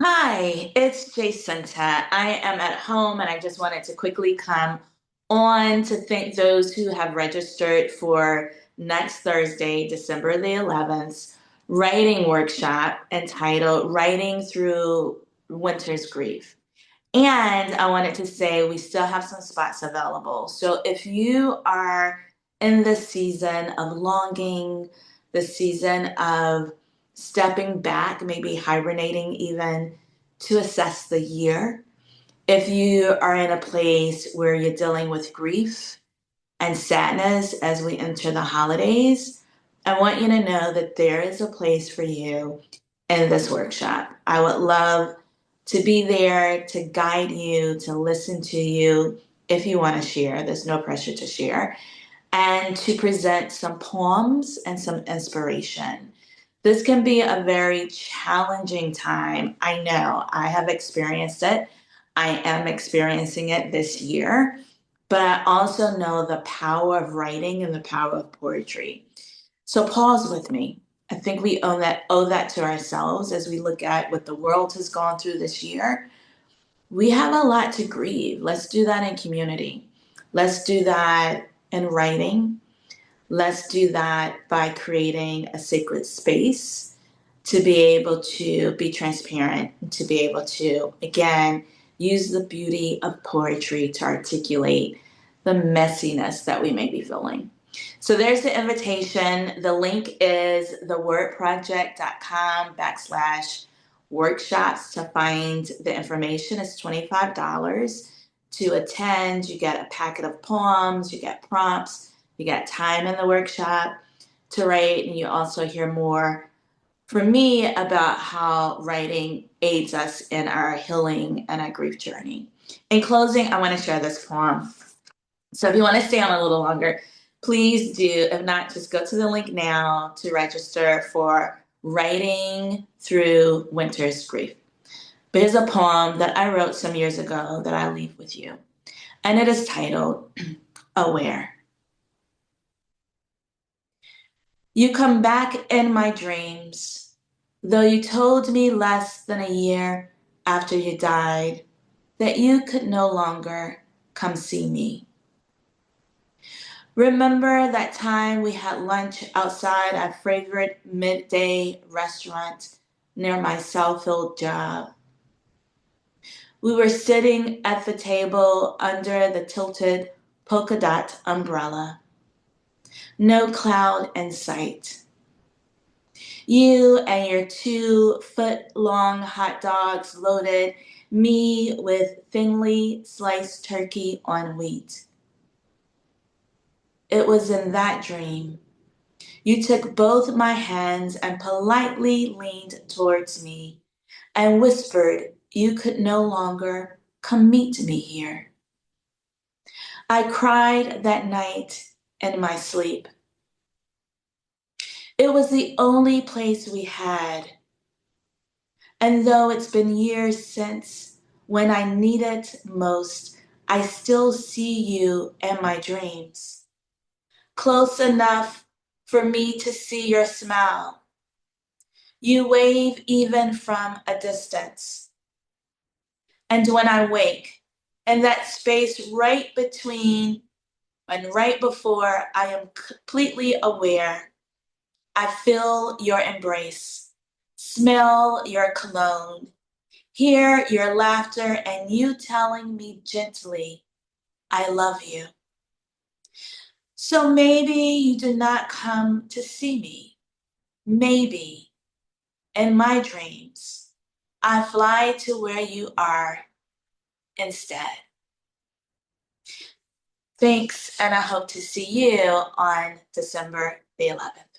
Hi, it's Jacinta. I am at home and I just wanted to quickly come on to thank those who have registered for next Thursday, December the 11th, writing workshop entitled Writing Through Winter's Grief. And I wanted to say we still have some spots available. So if you are in the season of longing, the season of stepping back, maybe hibernating even to assess the year, if you are in a place where you're dealing with grief and sadness as we enter the holidays, I want you to know that there is a place for you in this workshop. I would love to be there to guide you, to listen to you if you want to share. There's no pressure to share, and to present some poems and some inspiration. This can be a very challenging time. I know I have experienced it. I am experiencing it this year, but I also know the power of writing and the power of poetry. So pause with me. I think we owe that to ourselves as we look at what the world has gone through this year. We have a lot to grieve. Let's do that in community. Let's do that in writing. Let's do that by creating a sacred space to be able to be transparent, to be able to, again, use the beauty of poetry to articulate the messiness that we may be feeling. So there's the invitation. The link is thewordproject.com/workshops to find the information. It's $25 to attend. You get a packet of poems, you get prompts, you get time in the workshop to write, and you also hear more from me about how writing aids us in our healing and our grief journey. In closing, I want to share this poem. So if you want to stay on a little longer, please do. If not, just go to the link now to register for Writing Through Winter's Grief. But here's a poem that I wrote some years ago that I leave with you. And it is titled Aware. You come back in my dreams, though you told me less than a year after you died that you could no longer come see me. Remember that time we had lunch outside our favorite midday restaurant near my Southfield job? We were sitting at the table under the tilted polka dot umbrella. No cloud in sight. You and your 2-foot-long hot dogs loaded me with thinly sliced turkey on wheat. It was in that dream. You took both my hands and politely leaned towards me and whispered you could no longer come meet me here. I cried that night in my sleep. It was the only place we had. And though it's been years since, when I need it most, I still see you in my dreams. Close enough for me to see your smile. You wave even from a distance. And when I wake, in that space right between and right before I am completely aware, I feel your embrace, smell your cologne, hear your laughter, and you telling me gently, I love you. So maybe you do not come to see me. Maybe in my dreams, I fly to where you are instead. Thanks, and I hope to see you on December the 11th.